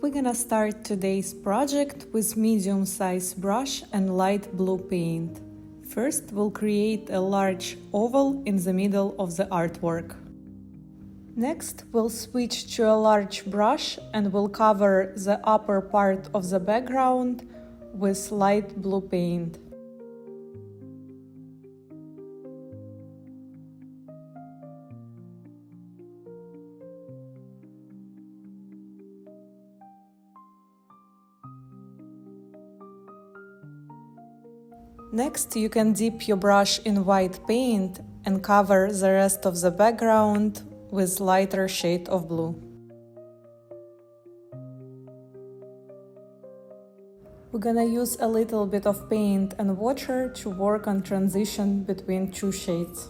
We're gonna start today's project with medium-sized brush and light blue paint. First, we'll create a large oval in the middle of the artwork. Next, we'll switch to a large brush and we'll cover the upper part of the background with light blue paint. Next, you can dip your brush in white paint and cover the rest of the background with lighter shade of blue. We're gonna use a little bit of paint and water to work on transition between two shades.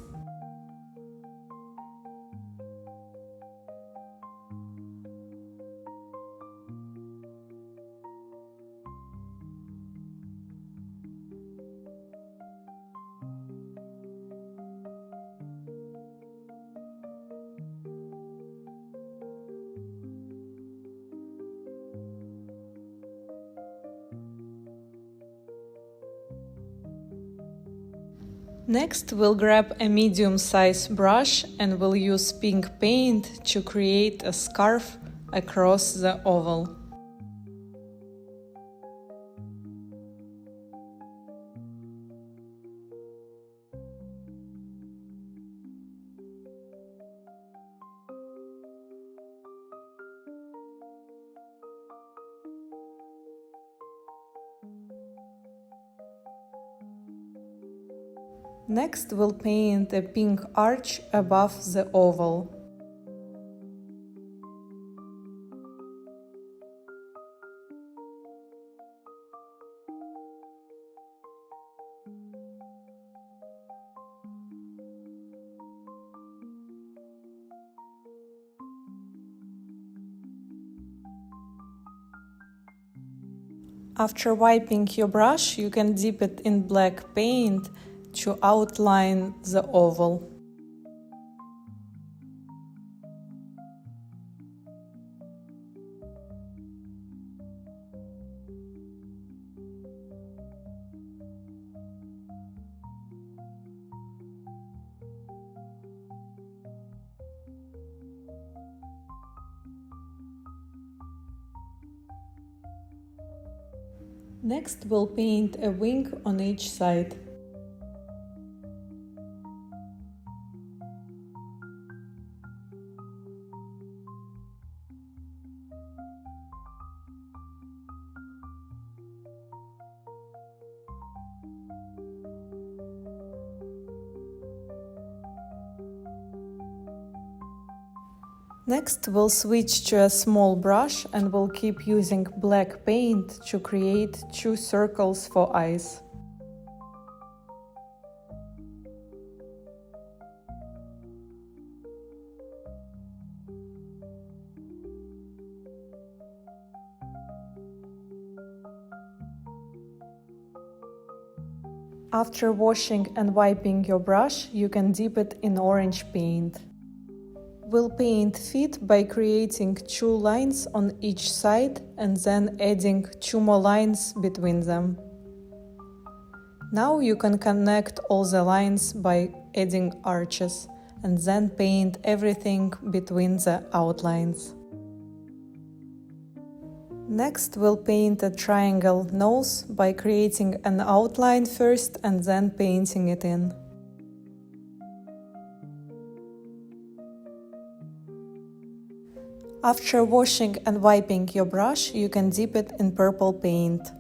Next, we'll grab a medium-sized brush and we'll use pink paint to create a scarf across the oval. Next, we'll paint a pink arch above the oval. After wiping your brush, you can dip it in black paint to outline the oval. Next, we'll paint a wing on each side. Next, we'll switch to a small brush and we'll keep using black paint to create two circles for eyes. After washing and wiping your brush, you can dip it in orange paint. We'll paint feet by creating two lines on each side and then adding two more lines between them. Now you can connect all the lines by adding arches and then paint everything between the outlines. Next, we'll paint a triangle nose by creating an outline first and then painting it in. After washing and wiping your brush, you can dip it in purple paint.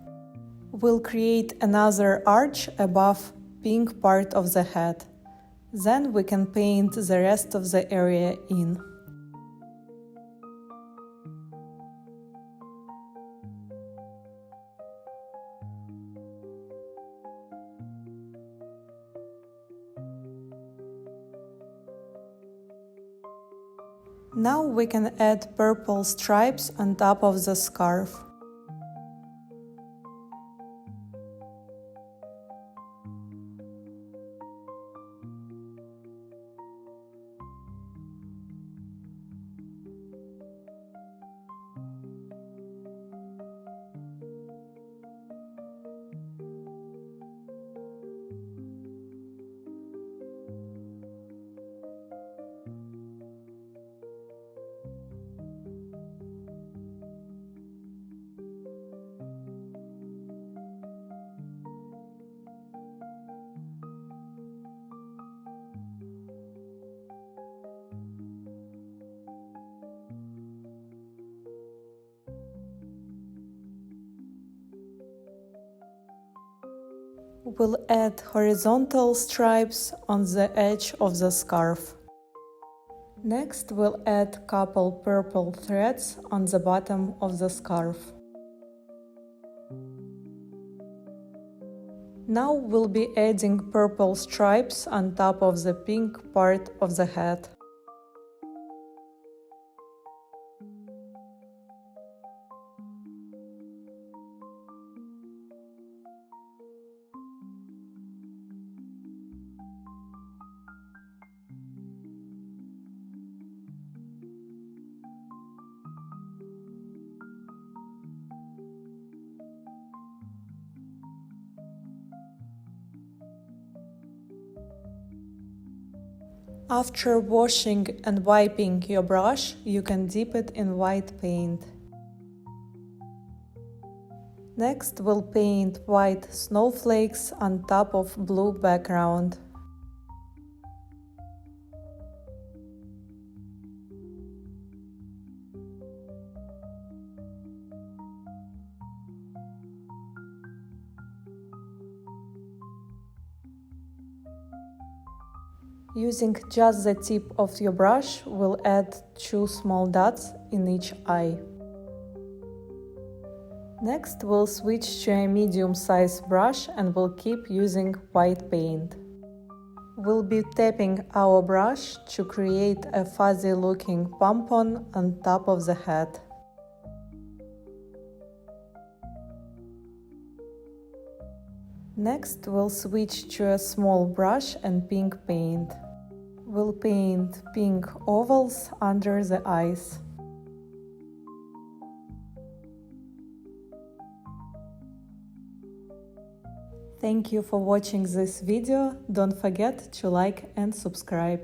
We'll create another arch above pink part of the head. Then we can paint the rest of the area in. Now we can add purple stripes on top of the scarf. We'll add horizontal stripes on the edge of the scarf. Next, we'll add couple purple threads on the bottom of the scarf. Now we'll be adding purple stripes on top of the pink part of the hat. After washing and wiping your brush, you can dip it in white paint. Next, we'll paint white snowflakes on top of blue background. Using just the tip of your brush, we'll add 2 small dots in each eye. Next, we'll switch to a medium-sized brush and we'll keep using white paint. We'll be tapping our brush to create a fuzzy-looking pompon on top of the hat. Next, we'll switch to a small brush and pink paint. We'll paint pink ovals under the eyes. Thank you for watching this video. Don't forget to like and subscribe.